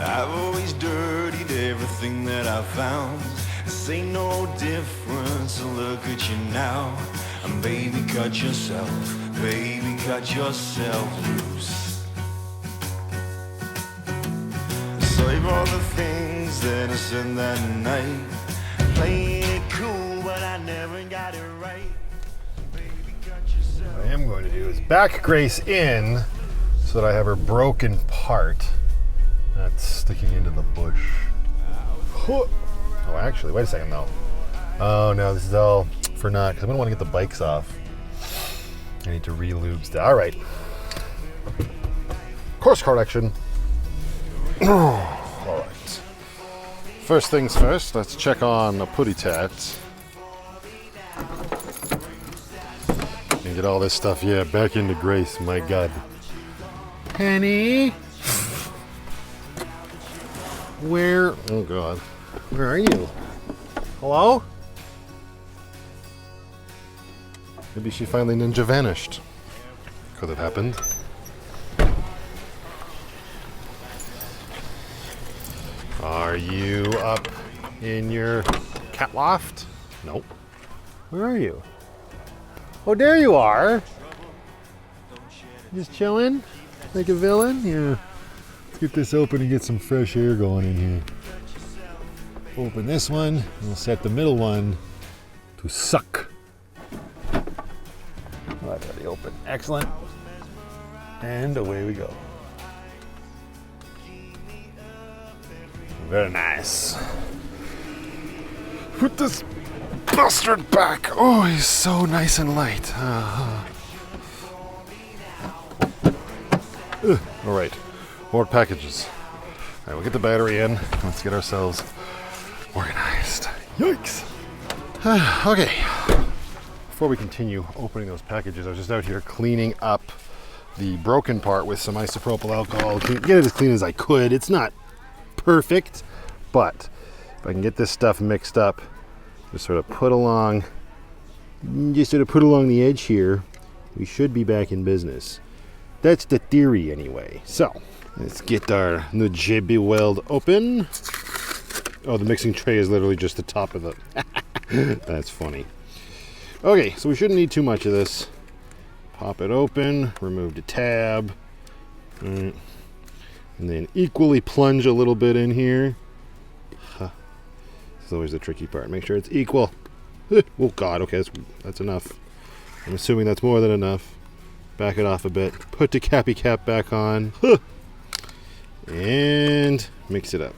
I've always dirtied everything that I found. This ain't no difference, so look at you now. And baby, cut yourself loose. Save all the things that I said that night. Playing it cool, but I never got it right. Baby, cut yourself. What I am going to do is back Grace in so that I have her broken part not sticking into the bush. Oh, actually, wait a second though. Oh no, this is all for naught because I don't want to get the bikes off. I need to re-lube stuff. All right. Course correction. All right. First things first, let's check on the putty tats. And get all this stuff, back into Grace, my God. Penny? Where? Oh God. Where are you? Hello? Maybe she finally ninja vanished. Could have happened. Are you up in your cat loft? Nope. Where are you? Oh, there you are. Just chilling? Like a villain? Yeah. Let's get this open and get some fresh air going in here. Open this one, and we'll set the middle one to suck. Oh, that's already open. Excellent. And away we go. Very nice. Put this bastard back. Oh, he's so nice and light. All right, more packages. All right, we'll get the battery in. Let's get ourselves organized. Yikes. Okay. Before we continue opening those packages, I was just out here cleaning up the broken part with some isopropyl alcohol. Get it as clean as I could. It's not perfect, but if I can get this stuff mixed up, just sort of put along the edge here, we should be back in business. That's the theory anyway. So let's get our new JB Weld open. Oh, the mixing tray is literally just the top of the that's funny. Okay, so we shouldn't need too much of this. Pop it open, remove the tab, and then equally plunge a little bit in here. This is always the tricky part. Make sure it's equal. Oh God, okay, that's enough. I'm assuming that's more than enough. Back it off a bit. Put the cappy cap back on. And mix it up.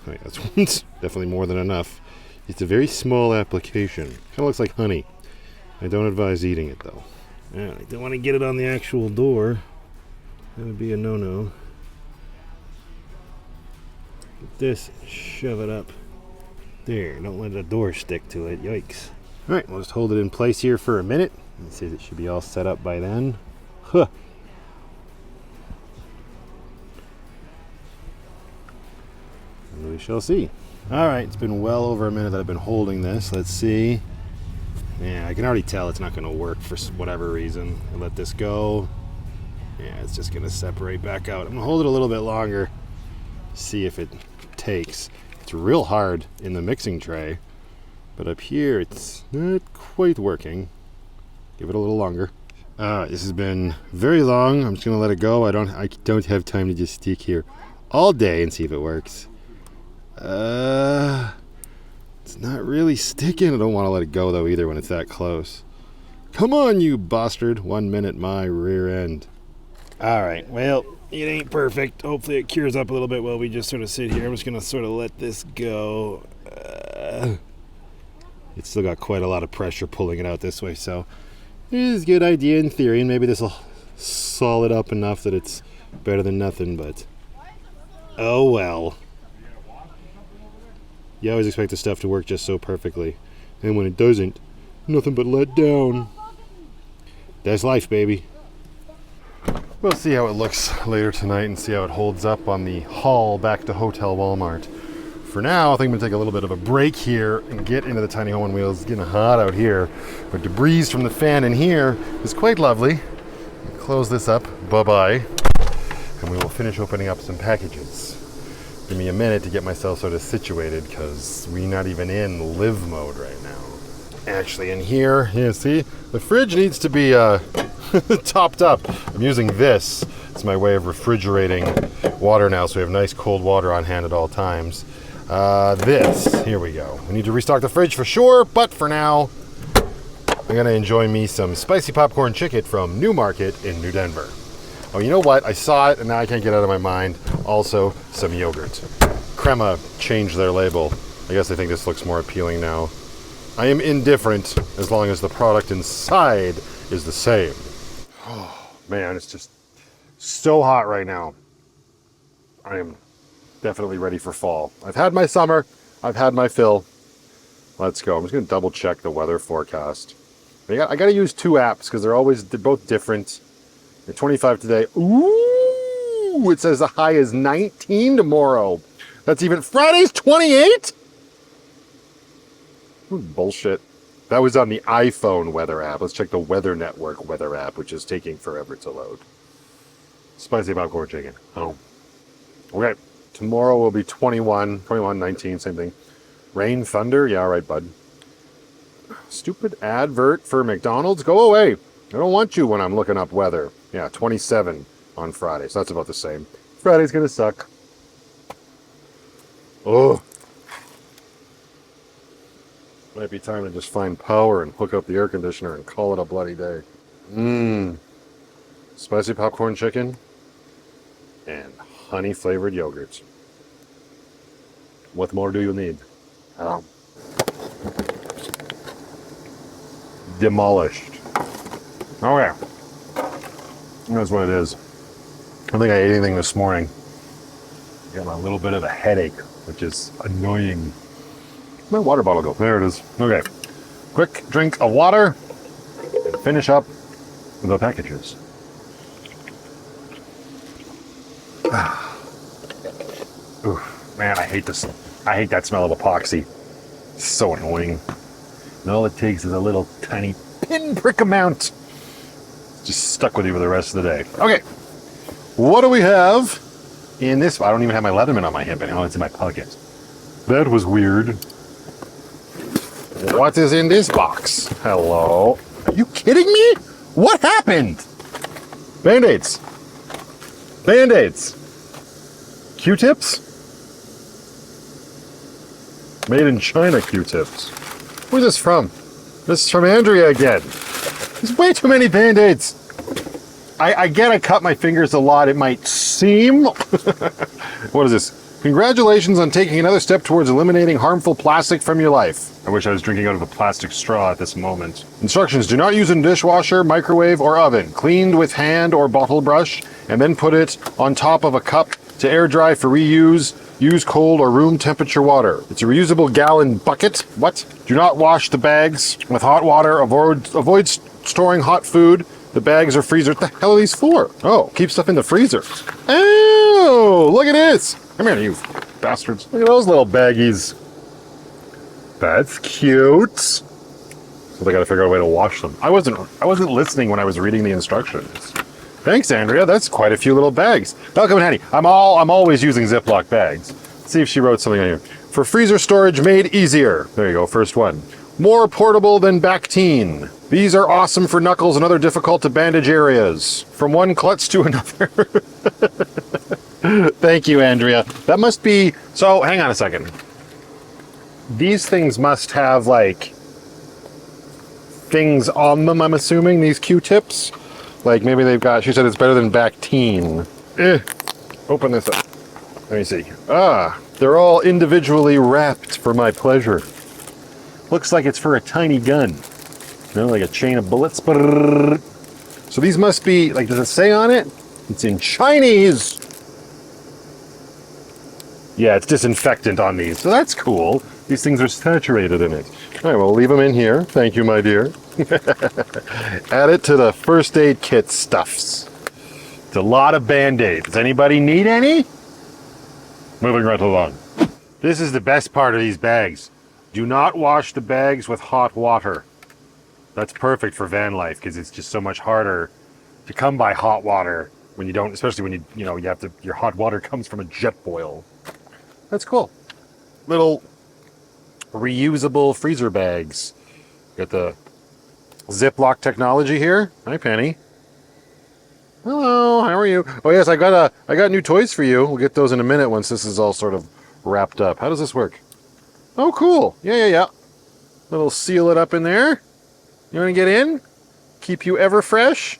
All right, that's definitely more than enough. It's a very small application. Kind of looks like honey. I don't advise eating it though. I don't want to get it on the actual door. That would be a no-no. Get this, shove it up. There, don't let the door stick to it. Yikes. All right, we'll just hold it in place here for a minute. Let's see if it should be all set up by then. Huh. And we shall see. All right, it's been well over a minute that I've been holding this. Let's see. Yeah, I can already tell it's not going to work for whatever reason. I let this go. Yeah, it's just going to separate back out. I'm going to hold it a little bit longer, see if it takes. It's real hard in the mixing tray, but up here it's not quite working. Give it a little longer. This has been very long. I'm just going to let it go. I don't have time to just stick here all day and see if it works. It's not really sticking. I don't want to let it go though either when it's that close. Come on, you bastard. 1 minute, my rear end. All right, well, it ain't perfect. Hopefully it cures up a little bit while we just sort of sit here. I'm just going to sort of let this go. It's still got quite a lot of pressure pulling it out this way, so it is a good idea in theory, and maybe this will solid up enough that it's better than nothing, but oh well. You always expect the stuff to work just so perfectly, and when it doesn't, nothing but let down. That's life, baby. We'll see how it looks later tonight and see how it holds up on the haul back to Hotel Walmart. For now, I think I'm going to take a little bit of a break here and get into the tiny home on wheels. It's getting hot out here, but the breeze from the fan in here is quite lovely. Close this up, bye-bye, and we will finish opening up some packages. Give me a minute to get myself sort of situated because we're not even in live mode right now. Actually, in here, you see, the fridge needs to be topped up. I'm using this. It's my way of refrigerating water now, so we have nice cold water on hand at all times. Here we go. We need to restock the fridge for sure, but for now, I'm gonna enjoy me some spicy popcorn chicken from New Market in New Denver. Oh, you know what? I saw it and now I can't get it out of my mind. Also, some yogurt. Crema changed their label. I guess they think this looks more appealing now. I am indifferent as long as the product inside is the same. Oh, man, it's just so hot right now. I am definitely ready for fall. I've had my summer. I've had my fill. Let's go. I'm just going to double check the weather forecast. I got to use two apps because they're both different. They're 25 today. Ooh, it says the high is 19 tomorrow. That's even Friday's 28? Bullshit. That was on the iPhone weather app. Let's check the Weather Network weather app, which is taking forever to load. Spicy popcorn chicken. Oh. Okay. Tomorrow will be 21, 19, same thing. Rain, thunder. Yeah, all right, bud. Stupid advert for McDonald's. Go away. I don't want you when I'm looking up weather. Yeah, 27 on Friday. So that's about the same. Friday's going to suck. Oh. Might be time to just find power and hook up the air conditioner and call it a bloody day. Spicy popcorn chicken and honey flavored yogurt. What more do you need? Demolished. Okay. That's what it is. I don't think I ate anything this morning. Got a little bit of a headache, which is annoying. Where'd my water bottle go? There it is. Okay. Quick drink of water and finish up with the packages. Ooh, man, I hate this. I hate that smell of epoxy. It's so annoying. And all it takes is a little tiny pinprick amount. It's just stuck with you for the rest of the day. Okay. What do we have in this? I don't even have my Leatherman on my hip anymore. It's in my pocket. That was weird. What is in this box? Hello? Are you kidding me? What happened? Band-Aids. Band-Aids. Q-tips? Made in China Q-tips. Where's this from? This is from Andrea again. There's way too many Band-Aids. I get I cut my fingers a lot, it might seem. What is this? Congratulations on taking another step towards eliminating harmful plastic from your life. I wish I was drinking out of a plastic straw at this moment. Instructions: do not use in dishwasher, microwave, or oven. Cleaned with hand or bottle brush, and then put it on top of a cup to air dry for reuse. Use cold or room temperature water. It's a reusable gallon bucket. What? Do not wash the bags with hot water. Avoid storing hot food. The bags or freezer. What the hell are these for? Oh, keep stuff in the freezer. Oh, look at this. Come here, you bastards. Look at those little baggies. That's cute. So they gotta figure out a way to wash them. I wasn't listening when I was reading the instructions. Thanks, Andrea. That's quite a few little bags. That'll come in handy. I'm always using Ziploc bags. Let's see if she wrote something on here. For freezer storage made easier. There you go, first one. More portable than Bactine. These are awesome for knuckles and other difficult to bandage areas. From one klutz to another. Thank you, Andrea. That must be... So, hang on a second. These things must have, like, things on them, I'm assuming, these Q-tips. Like, maybe they've got... She said it's better than Bactine. Open this up. Let me see. Ah, they're all individually wrapped for my pleasure. Looks like it's for a tiny gun. You know, like a chain of bullets. So these must be... Like, does it say on it? It's in Chinese. Yeah, it's disinfectant on these, so that's cool. These things are saturated in it. All right, we'll leave them in here. Thank you, my dear. Add it to the first aid kit stuffs. It's a lot of Band-Aids. Does anybody need any? Moving right along. This is the best part of these bags. Do not wash the bags with hot water. That's perfect for van life because it's just so much harder to come by hot water when you don't, especially when you have to, your hot water comes from a jet boil. That's cool. Little reusable freezer bags. Got the Ziploc technology here. Hi, Penny. Hello, how are you? Oh yes, I got new toys for you. We'll get those in a minute once this is all sort of wrapped up. How does this work? Oh, cool. Yeah. Little seal it up in there. You want to get in? Keep you ever fresh?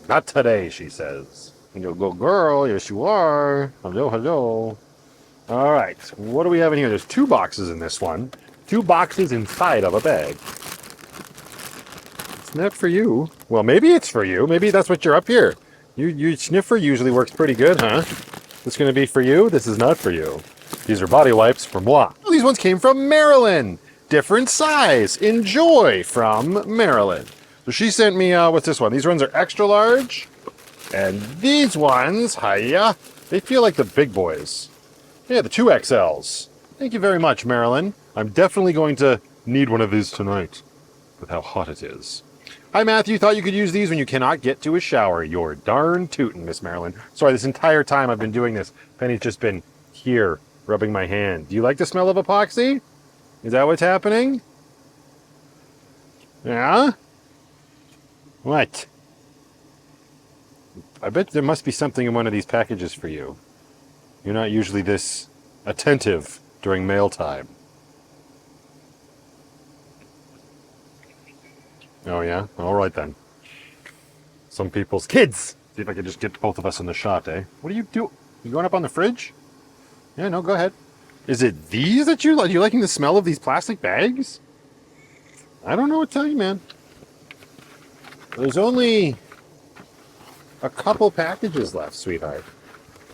Not today, she says. You go, girl. Yes, you are. Hello. All right. What do we have in here? There's 2 boxes in this one. 2 boxes inside of a bag. It's not for you. Well, maybe it's for you. Maybe that's what you're up here. Your sniffer usually works pretty good, huh? This going to be for you? This is not for you. These are body wipes for moi. Well, these ones came from Marilyn. Different size. Enjoy from Marilyn. So she sent me, what's this one? These ones are extra large. And these ones, hiya, they feel like the big boys. Yeah, the 2XLs. Thank you very much, Marilyn. I'm definitely going to need one of these tonight with how hot it is. Hi, Matthew. Thought you could use these when you cannot get to a shower. You're darn tootin', Miss Marilyn. Sorry, this entire time I've been doing this, Penny's just been here rubbing my hand. Do you like the smell of epoxy? Is that what's happening? Yeah? What? I bet there must be something in one of these packages for you. You're not usually this attentive during mail time. Oh yeah? Alright then. Some people's kids! See if I can just get both of us in the shot, eh? What do you do? You going up on the fridge? Yeah, no, go ahead. Is it these that you like? You liking the smell of these plastic bags? I don't know what to tell you, man. There's only a couple packages left, sweetheart.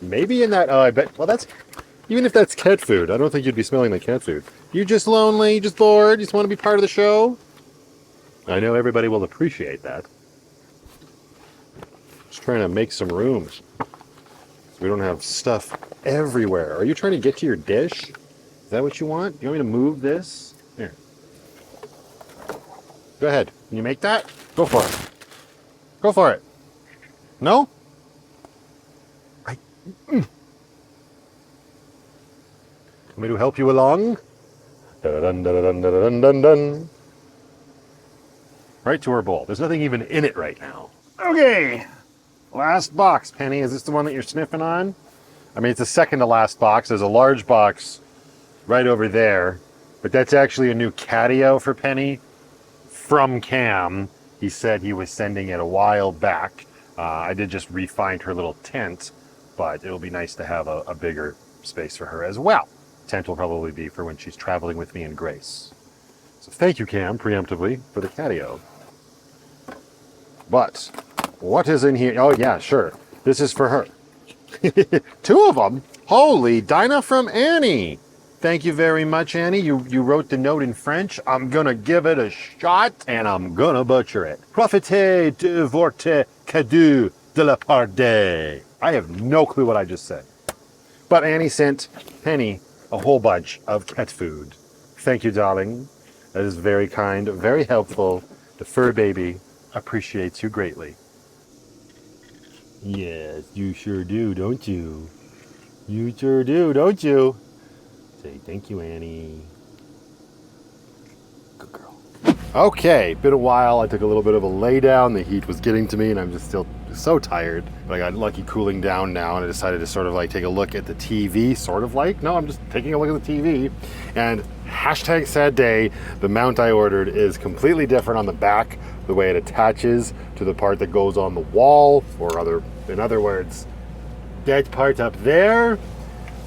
Maybe in that, oh, I bet, well, that's, even if that's cat food, I don't think you'd be smelling like cat food. You just lonely, just bored, you just want to be part of the show? I know everybody will appreciate that. Just trying to make some room. We don't have stuff everywhere. Are you trying to get to your dish? Is that what you want? You want me to move this? Here. Go ahead. Can you make that? Go for it. Go for it. No? Want me to help you along? Dun, dun, dun, dun, dun, dun, dun. Right to our bowl. There's nothing even in it right now. Okay. Last box, Penny. Is this the one that you're sniffing on? I mean, it's the second to last box. There's a large box right over there. But that's actually a new catio for Penny from Cam. He said he was sending it a while back. I did just refine her little tent, but it'll be nice to have a bigger space for her as well. Tent will probably be for when she's traveling with me and Grace. So thank you, Cam, preemptively, for the catio. But what is in here? Oh, yeah, sure. This is for her. 2 of them? Holy, Dinah from Annie. Thank you very much, Annie. You wrote the note in French. I'm going to give it a shot, and I'm going to butcher it. Profitez de votre cadeau de la part de. I have no clue what I just said. But Annie sent Penny a whole bunch of cat food. Thank you, darling. That is very kind, very helpful. The fur baby appreciates you greatly. Yes, you sure do, don't you? You sure do, don't you? Say thank you, Annie. Good girl. Okay, been a while. I took a little bit of a lay down. The heat was getting to me, and I'm just still so tired. But I got lucky cooling down now, and I decided to sort of like take a look at the TV. Sort of like, no, I'm just taking a look at the TV. And hashtag sad day, the mount I ordered is completely different on the back, the way it attaches to the part that goes on the wall, or in other words, that part up there.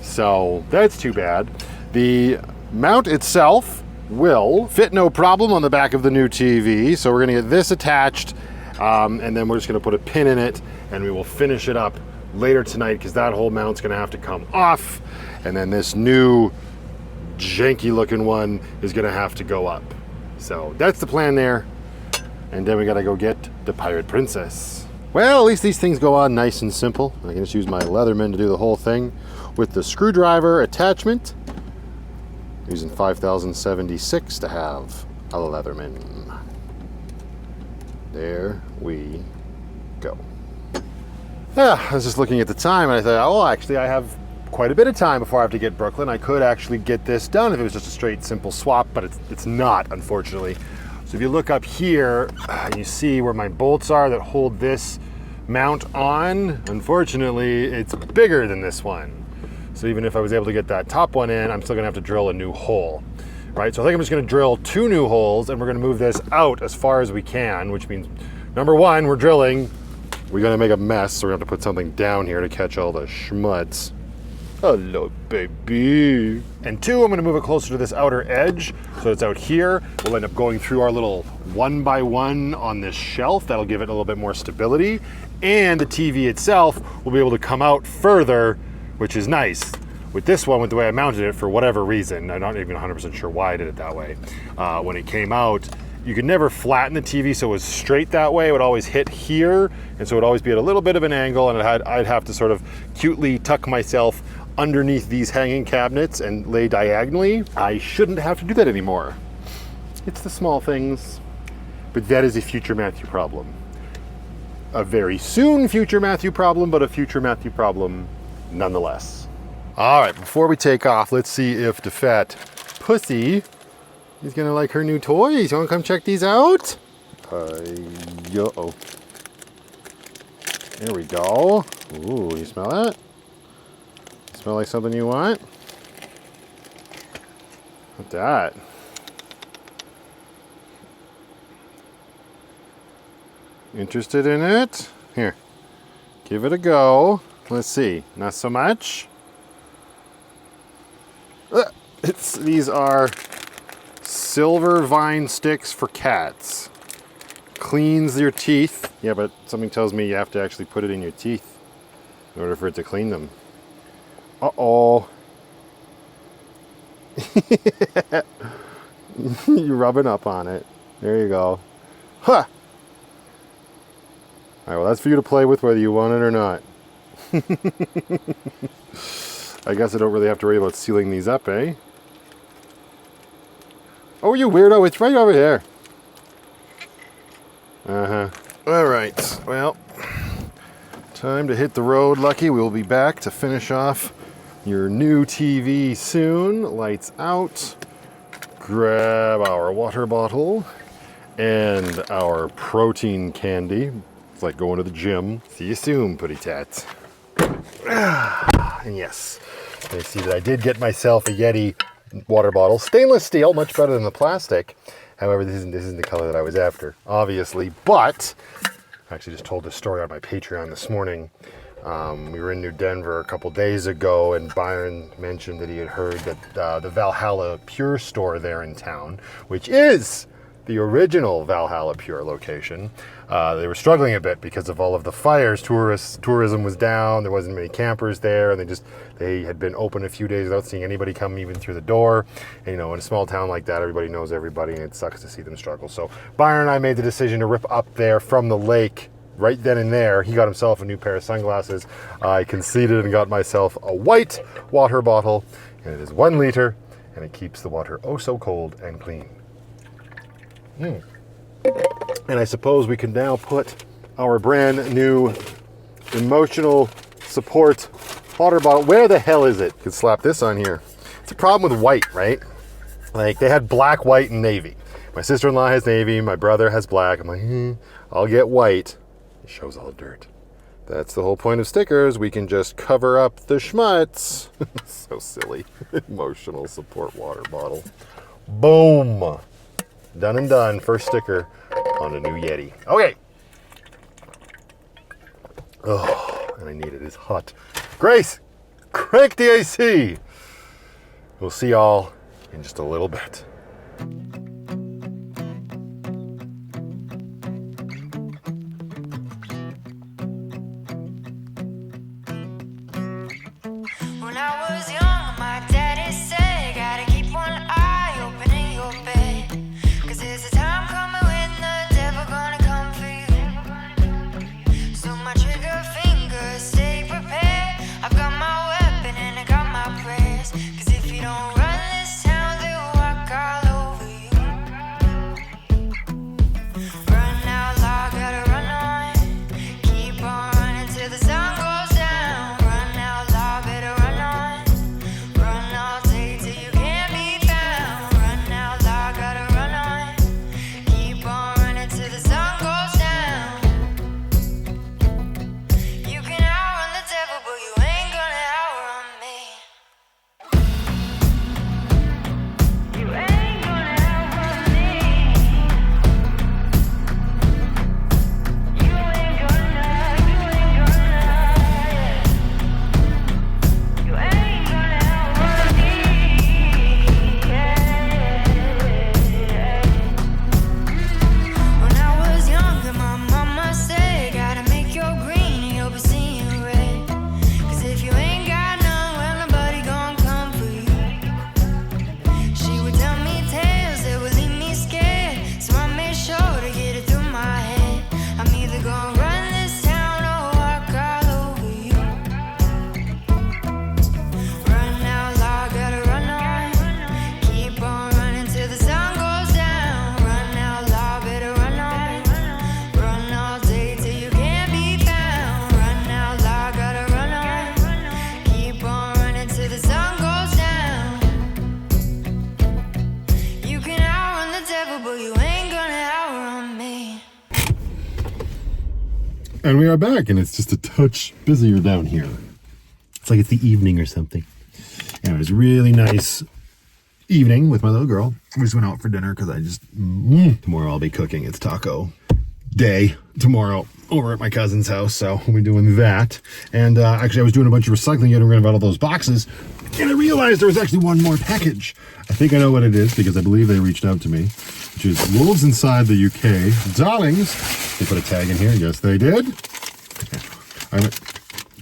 So that's too bad. The mount itself will fit no problem on the back of the new TV. So we're gonna get this attached, and then we're just gonna put a pin in it, and we will finish it up later tonight, because that whole mount's gonna have to come off, and then this new janky looking one is gonna have to go up. So that's the plan there. And then we gotta go get the Pirate Princess. Well, at least these things go on nice and simple. I can just use my Leatherman to do the whole thing with the screwdriver attachment. Using 5076 to have a Leatherman. There we go. I was just looking at the time and I thought, oh, actually I have quite a bit of time before I have to get Brooklyn. I could actually get this done if it was just a straight, simple swap, but it's not, unfortunately. So if you look up here, you see where my bolts are that hold this mount on. Unfortunately, it's bigger than this one. So even if I was able to get that top one in, I'm still gonna have to drill a new hole, right? So I think I'm just gonna drill 2 new holes and we're gonna move this out as far as we can, which means, number one, we're drilling. We're gonna make a mess, so we're gonna have to put something down here to catch all the schmutz. Hello, baby. And 2, I'm gonna move it closer to this outer edge, so it's out here. We'll end up going through our little 1x1 on this shelf. That'll give it a little bit more stability. And the TV itself will be able to come out further, which is nice. With this one, with the way I mounted it, for whatever reason, I'm not even 100% sure why I did it that way. When it came out, you could never flatten the TV so it was straight that way. It would always hit here, and so it would always be at a little bit of an angle, and I'd have to sort of cutely tuck myself underneath these hanging cabinets and lay diagonally. I shouldn't have to do that anymore. It's the small things, but that is a future Matthew problem. A very soon future Matthew problem, but a future Matthew problem nonetheless. All right, before we take off, let's see if the fat pussy is gonna like her new toys. You wanna come check these out? Yo-oh. There we go. Ooh, you smell that? Smell like something you want? What's that? Interested in it? Here, give it a go. Let's see, not so much. These are silver vine sticks for cats. Cleans your teeth. Yeah, but something tells me you have to actually put it in your teeth in order for it to clean them. Uh-oh. You're rubbing up on it. There you go. Huh! Alright, well that's for you to play with whether you want it or not. I guess I don't really have to worry about sealing these up, eh? Oh, you weirdo, it's right over there. Uh-huh. Alright, well, time to hit the road, Lucky. We'll be back to finish off your new TV soon. Lights out. Grab our water bottle and our protein candy. It's like going to the gym. See you soon, putty tats. And yes, I see that I did get myself a Yeti water bottle. Stainless steel, much better than the plastic. However, this isn't the color that I was after, obviously. But I actually just told this story on my Patreon this morning. We were in New Denver a couple days ago, and Byron mentioned that he had heard that the Valhalla Pure store there in town, which is the original Valhalla Pure location, they were struggling a bit because of all of the fires. Tourism was down, there wasn't many campers there, and they had been open a few days without seeing anybody come even through the door. And, you know, in a small town like that, everybody knows everybody, and it sucks to see them struggle. So Byron and I made the decision to rip up there from the lake right then and there. He got himself a new pair of sunglasses. I conceded and got myself a white water bottle, and it is 1 liter, and it keeps the water oh so cold and clean. And I suppose we can now put our brand new emotional support water bottle. Where the hell is it? Could slap this on here. It's a problem with white, right? Like, they had black, white, and navy. My sister-in-law has navy, my brother has black. I'm like, I'll get white. It shows all the dirt. That's the whole point of stickers. We can just cover up the schmutz. So silly. Emotional support water bottle. Boom. Done and done. First sticker on a new Yeti. Okay. Oh, and I need it. It's hot. Grace, crank the AC. We'll see y'all in just a little bit. When I was young, my daddy said, gotta keep one eye open in your bed, 'cause there's a time coming when the devil gonna come for you. So my trigger finger, stay prepared. I've got my weapon and I got my prayers, 'cause if you don't run this town, they'll walk all over you. Run out loud, gotta run on. Keep on running till the sun And we are back, and it's just a touch busier down here. It's like it's the evening or something. And it was really nice evening with my little girl. We just went out for dinner because I just... Tomorrow I'll be cooking. It's taco day tomorrow over at my cousin's house, so we'll be doing that. And actually, I was doing a bunch of recycling, getting rid of all those boxes, and I realized there was actually one more package. I think I know what it is because I believe they reached out to me, which is Wolves Inside the UK. Darlings. They put a tag in here. Yes, they did.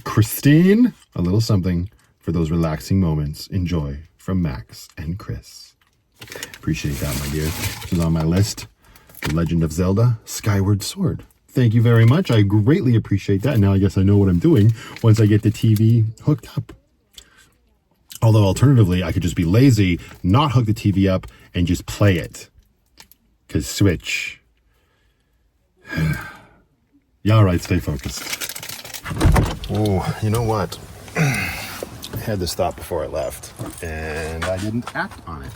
Christine, a little something for those relaxing moments. Enjoy from Max and Chris. Appreciate that, my dear. This is on my list. The Legend of Zelda Skyward Sword. Thank you very much. I greatly appreciate that. Now I guess I know what I'm doing once I get the TV hooked up. Although alternatively, I could just be lazy, not hook the TV up, and just play it. Because Switch. Yeah, all right, stay focused. Oh, you know what? I had this thought before I left, and I didn't act on it.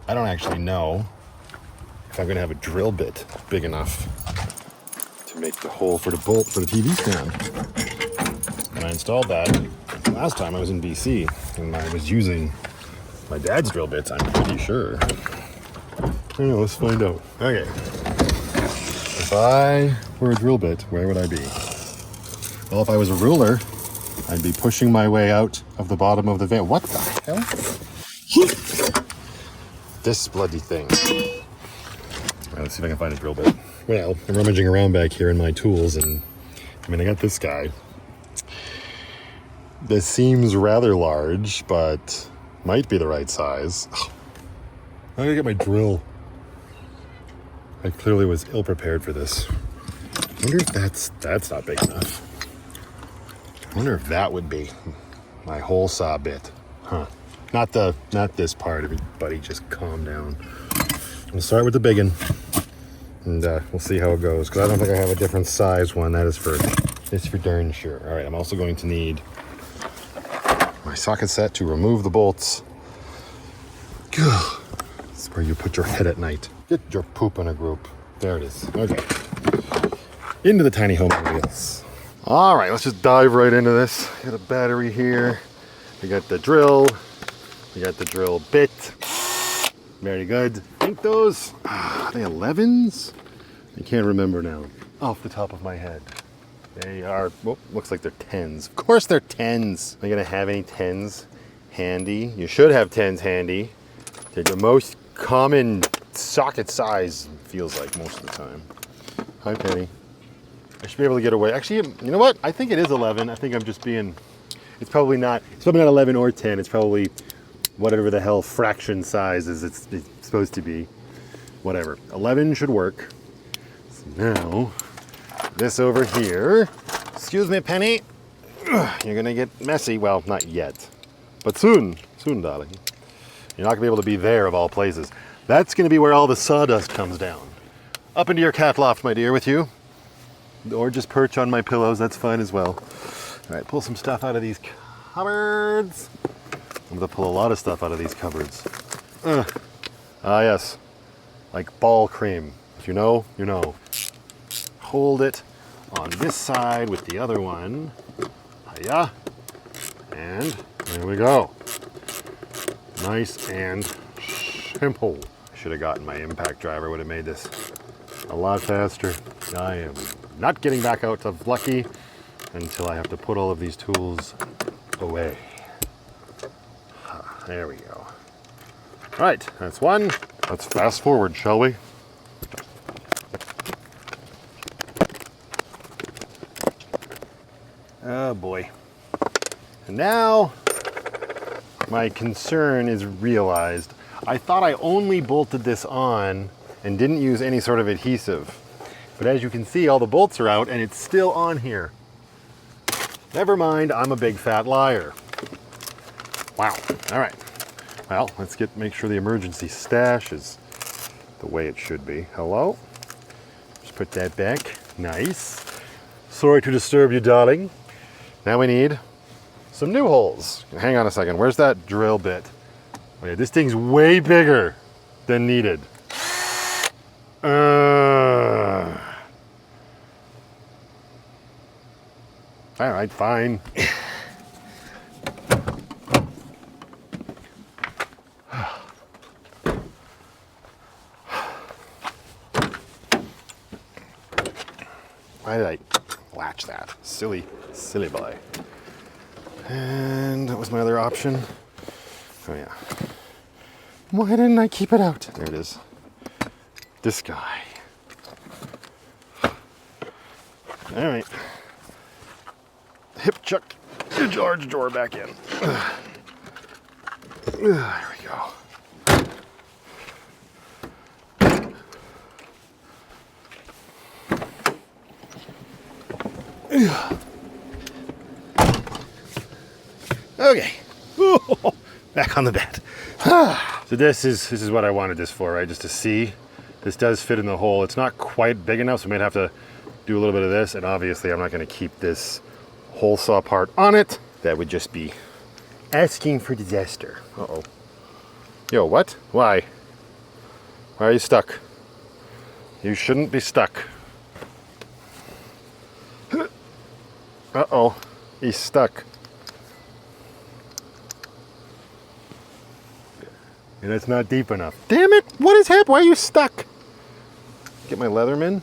I don't actually know if I'm going to have a drill bit big enough to make the hole for the bolt for the TV stand. And I installed that last time I was in BC, and I was using my dad's drill bits, I'm pretty sure. I don't know, let's find out. Okay. If I were a drill bit, where would I be? Well, if I was a ruler, I'd be pushing my way out of the bottom of the van. What the hell? This bloody thing. All right, let's see if I can find a drill bit. Well, I'm rummaging around back here in my tools, and I got this guy. This seems rather large, but might be the right size. Oh, I'm gonna get my drill. I clearly was ill-prepared for this. I wonder if that's not big enough. I wonder if that would be my hole saw bit. Huh. Not this part of it, buddy. Just calm down. We'll start with the big one. And we'll see how it goes. Because I don't think I have a different size one. That is for darn sure. All right, I'm also going to need my socket set to remove the bolts. This is where you put your head at night. Get your poop in a group. There it is. Okay. Into the tiny home wheels. All right, let's just dive right into this. Got a battery here. We got the drill. We got the drill bit. Very good. I think those, are they 11s? I can't remember now. Off the top of my head. They are, well, looks like they're 10s. Of course they're 10s. Am I gonna have any 10s handy? You should have 10s handy. They're the most common socket size, feels like most of the time. Hi, Penny. I should be able to get away. Actually, you know what? I think it is 11. I think I'm just being, it's probably not 11 or 10. It's probably whatever the hell fraction size is it's supposed to be. Whatever. 11 should work. So now, this over here. Excuse me, Penny. You're gonna get messy. Well, not yet. But soon. Soon, darling. You're not gonna be able to be there of all places. That's gonna be where all the sawdust comes down. Up into your cat loft, my dear, with you. Or just perch on my pillows, that's fine as well. All right, pull some stuff out of these cupboards. I'm gonna pull a lot of stuff out of these cupboards. Ah, yes, like ball cream. If you know, you know. Hold it on this side with the other one. Hiya. And there we go. Nice and simple. I should have gotten my impact driver, would have made this a lot faster. I am not getting back out of Lucky until I have to put all of these tools away. There we go. All right, that's one. Let's fast forward, shall we? Oh boy. And now my concern is realized. I thought I only bolted this on and didn't use any sort of adhesive. But as you can see, all the bolts are out and it's still on here. Never mind, I'm a big fat liar. Wow, all right. Well, let's make sure the emergency stash is the way it should be. Hello? Just put that back, nice. Sorry to disturb you, darling. Now we need some new holes. Hang on a second, where's that drill bit? Oh yeah, this thing's way bigger than needed. Alright, fine. Why did I latch that? Silly, silly boy. And that was my other option. Oh yeah. Why didn't I keep it out? There it is. This guy. All right. Hip chuck the large drawer back in. There we go. Okay. Back on the bed. So this is what I wanted this for, right? Just to see. This does fit in the hole. It's not quite big enough, so we might have to do a little bit of this. And obviously I'm not going to keep this hole saw part on it. That would just be asking for disaster. Uh-oh. Yo, what? Why? Why are you stuck? You shouldn't be stuck. Uh-oh. He's stuck. And it's not deep enough. Damn it! What is happening? Why are you stuck? Get my Leatherman.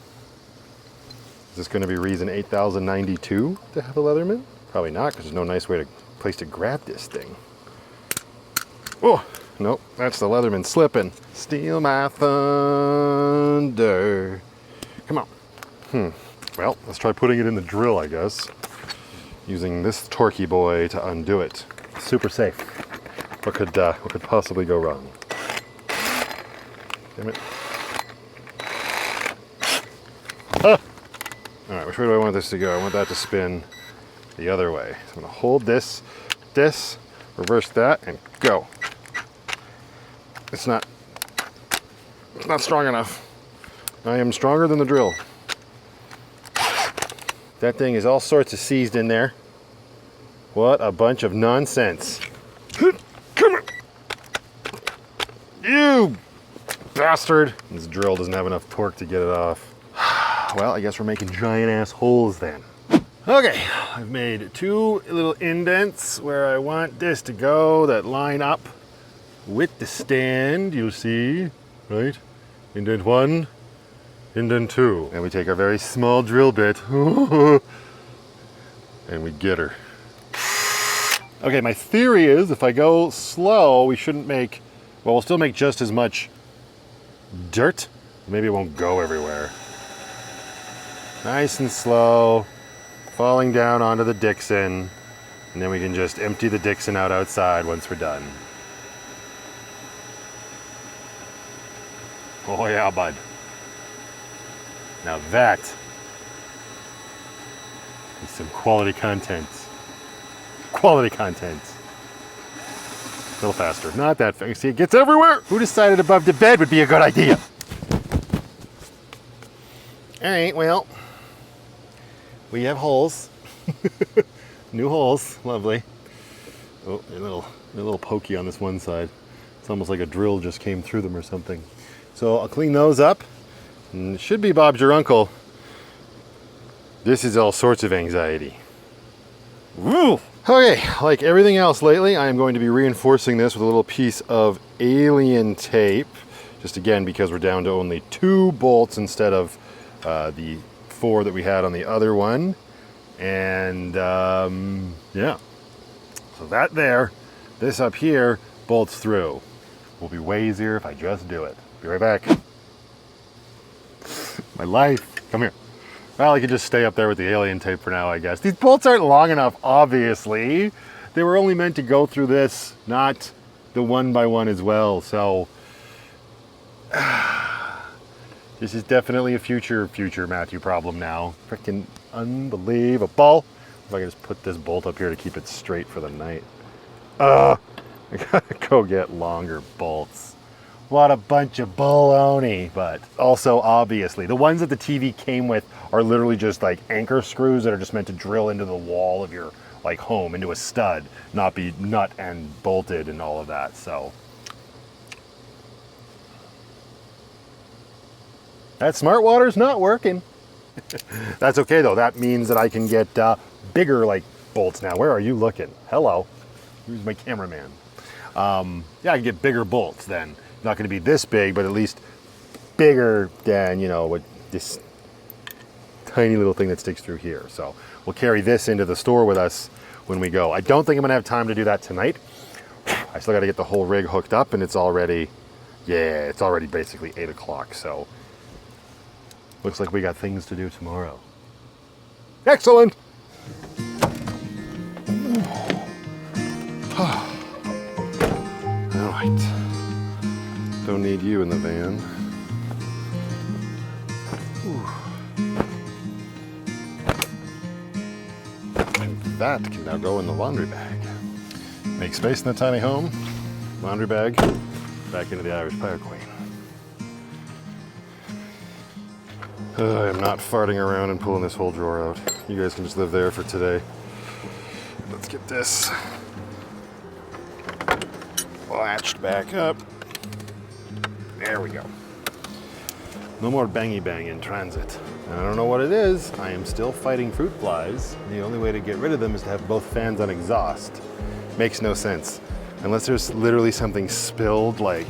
Is this going to be reason 8092 to have a Leatherman? Probably not, because there's no nice place to grab this thing. Oh, nope, that's the Leatherman slipping. Steal my thunder. Come on. Well, let's try putting it in the drill, I guess. Using this torquey boy to undo it. Super safe. What could possibly go wrong? Damn it. Ah! Alright, which way do I want this to go? I want that to spin the other way. So I'm going to hold this, reverse that, and go. It's not strong enough. I am stronger than the drill. That thing is all sorts of seized in there. What a bunch of nonsense. Come on! You bastard! This drill doesn't have enough torque to get it off. Well, I guess we're making giant ass holes then. Okay, I've made two little indents where I want this to go that line up with the stand, you see, right? Indent 1, indent 2. And we take our very small drill bit and we get her. Okay, my theory is if I go slow, we shouldn't make, well, we'll still make just as much dirt. Maybe it won't go everywhere. Nice and slow, falling down onto the Dixon, and then we can just empty the Dixon out outside once we're done. Oh yeah, bud. Now that is some quality content. Quality content. A little faster. Not that fast. See, it gets everywhere. Who decided above the bed would be a good idea? All right, well, we have holes. New holes. Lovely. Oh, a little pokey on this one side. It's almost like a drill just came through them or something. So I'll clean those up. And it should be Bob's your uncle. This is all sorts of anxiety. Woo! Okay, like everything else lately, I am going to be reinforcing this with a little piece of alien tape. Just again, because we're down to only 2 bolts instead of the 4 that we had on the other one. And yeah, so that there, this up here bolts through. Will be way easier if I just do it. Be right back. My life. Come here. Well, I could just stay up there with the alien tape for now, I guess. These bolts aren't long enough, obviously. They were only meant to go through this, not the 1x1 as well. So this is definitely a future Matthew problem now. Freaking unbelievable. If I can just put this bolt up here to keep it straight for the night. I gotta go get longer bolts. What a bunch of baloney, but also obviously the ones that the TV came with are literally just like anchor screws that are just meant to drill into the wall of your like home, into a stud, not be nut and bolted and all of that. So that smart water's not working. That's okay though. That means that I can get bigger like bolts now. Where are you looking? Hello. Who's my cameraman? Yeah, I can get bigger bolts then. Not going to be this big, but at least bigger than, you know, what this tiny little thing that sticks through here. So we'll carry this into the store with us when we go. I don't think I'm going to have time to do that tonight. I still got to get the whole rig hooked up, and it's already basically 8 o'clock. So looks like we got things to do tomorrow. Excellent. All right. Don't need you in the van. And that can now go in the laundry bag. Make space in the tiny home. Laundry bag. Back into the Irish Fire Queen. I am not farting around and pulling this whole drawer out. You guys can just live there for today. Let's get this latched back up. There we go. No more bangy bang in transit. I don't know what it is. I am still fighting fruit flies. The only way to get rid of them is to have both fans on exhaust. Makes no sense. Unless there's literally something spilled like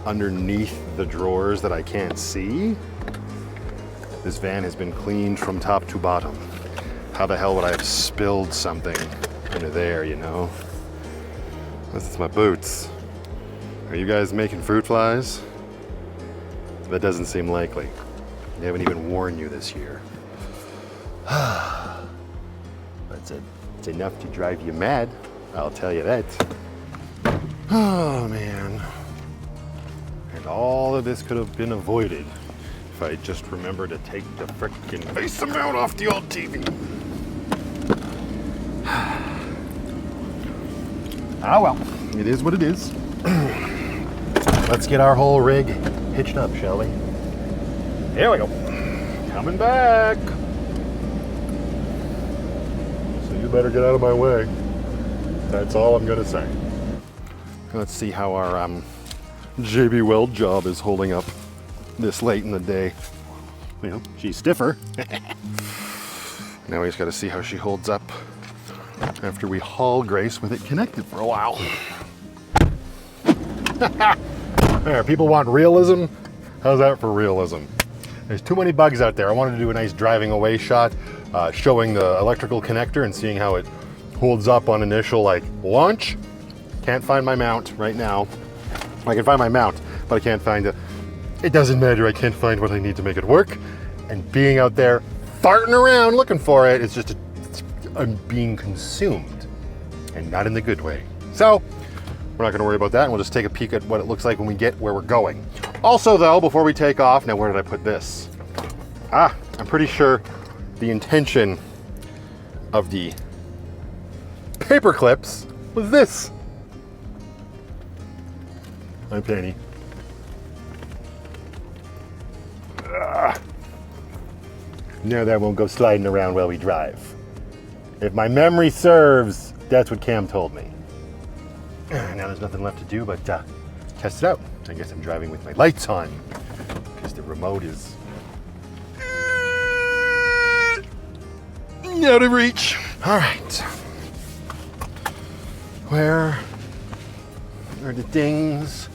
underneath the drawers that I can't see. This van has been cleaned from top to bottom. How the hell would I have spilled something under there, you know? This is my boots. Are you guys making fruit flies? That doesn't seem likely. They haven't even warned you this year. It's enough to drive you mad, I'll tell you that. Oh man. And all of this could have been avoided if I just remembered to take the frickin' face amount off the old TV. Ah well, it is what it is. Let's get our whole rig hitched up, shall we? Here we go. Coming back. So you better get out of my way. That's all I'm gonna say. Let's see how our JB Weld job is holding up this late in the day. You know, she's stiffer. Now we just gotta see how she holds up after we haul Grace with it connected for a while. There, people want realism. How's that for realism? There's too many bugs out there. I wanted to do a nice driving away shot, showing the electrical connector and seeing how it holds up on initial launch. Can't find my mount right now. I can find my mount, but I can't find it. It doesn't matter. I can't find what I need to make it work. And being out there farting around looking for it, it's just I'm being consumed, and not in the good way. So we're not going to worry about that, and we'll just take a peek at what it looks like when we get where we're going. Also, though, before we take off, now where did I put this? I'm pretty sure the intention of the paper clips was this. Hi, Penny. No, that won't go sliding around while we drive. If my memory serves, that's what Cam told me. Now there's nothing left to do but test it out. I guess I'm driving with my lights on because the remote is out of reach. All right. Where are the things?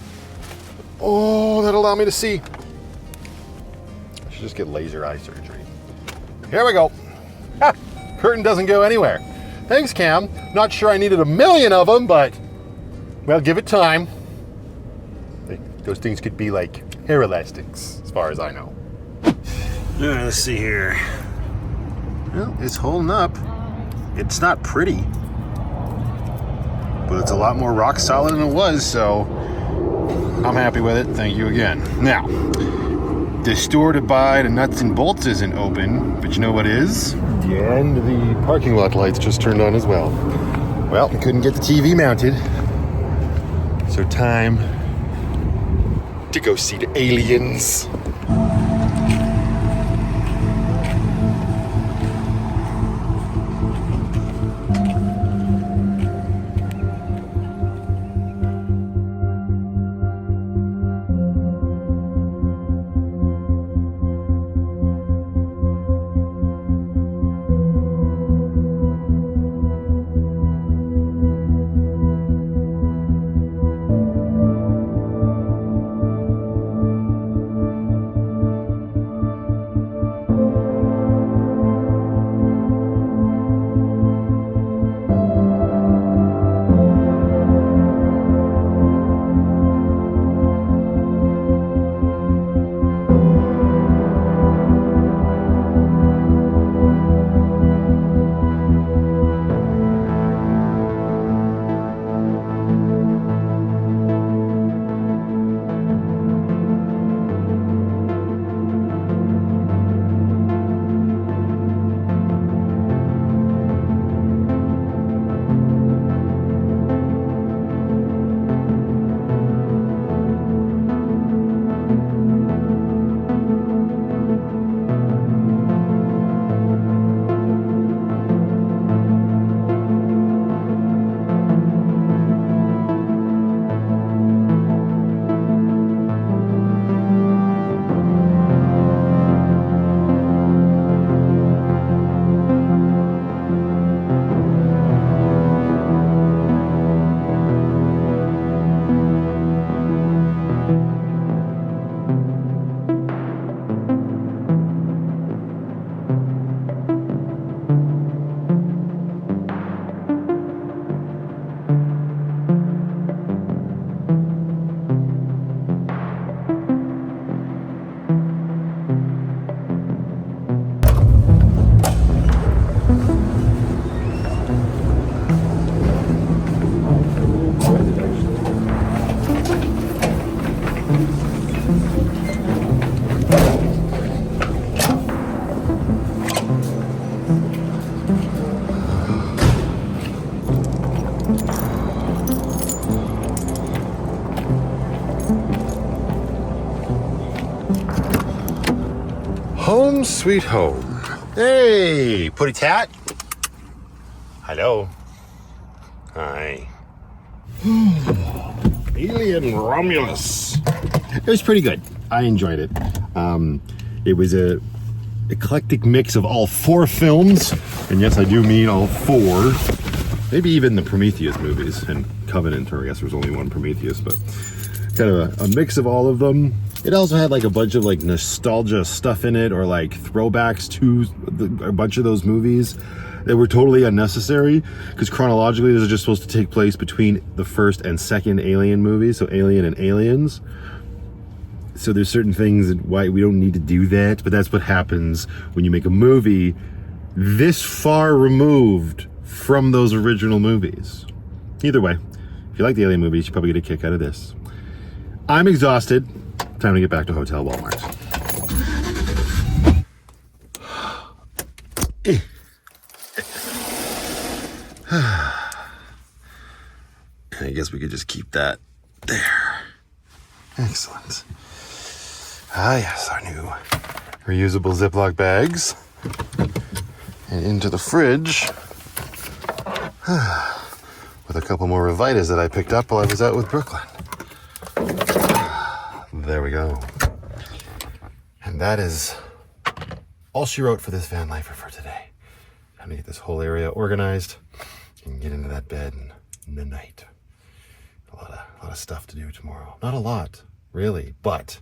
Oh, that allow me to see. I should just get laser eye surgery. Here we go. Ha! Curtain doesn't go anywhere. Thanks, Cam. Not sure I needed 1,000,000 of them, but well, give it time. Those things could be like hair elastics, as far as I know. Let's see here. Well, it's holding up. It's not pretty, but it's a lot more rock solid than it was, so I'm happy with it. Thank you again. Now, the store to buy the nuts and bolts isn't open, but you know what is? And the parking lot lights just turned on as well. Well, I couldn't get the TV mounted, so time to go see the aliens. Home sweet home. Hey, Putty Tat. Hello. Hi. Alien Romulus. It was pretty good. I enjoyed it. It was a eclectic mix of all 4 films, and yes, I do mean all 4. Maybe even the Prometheus movies and Covenant, or I guess there was only one Prometheus, but kind of a mix of all of them. It also had like a bunch of like nostalgia stuff in it, or like throwbacks to a bunch of those movies that were totally unnecessary, because chronologically those are just supposed to take place between the first and second Alien movies, so Alien and Aliens. So there's certain things that why we don't need to do that, but that's what happens when you make a movie this far removed from those original movies. Either way, if you like the Alien movies, you probably get a kick out of this. I'm exhausted. Time to get back to Hotel Walmart. I guess we could just keep that there. Excellent. Ah, yes, our new reusable Ziploc bags. And into the fridge with a couple more Revitas that I picked up while I was out with Brooklyn. There we go. And that is all she wrote for this van lifer for today. Time to get this whole area organized and get into that bed in the night. A lot of stuff to do tomorrow. Not a lot, really, but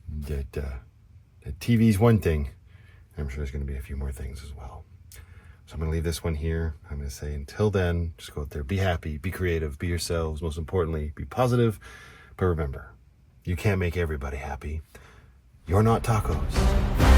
the TV's one thing. I'm sure there's going to be a few more things as well. So I'm going to leave this one here. I'm going to say until then, just go out there, be happy, be creative, be yourselves. Most importantly, be positive. But remember, you can't make everybody happy. You're not tacos.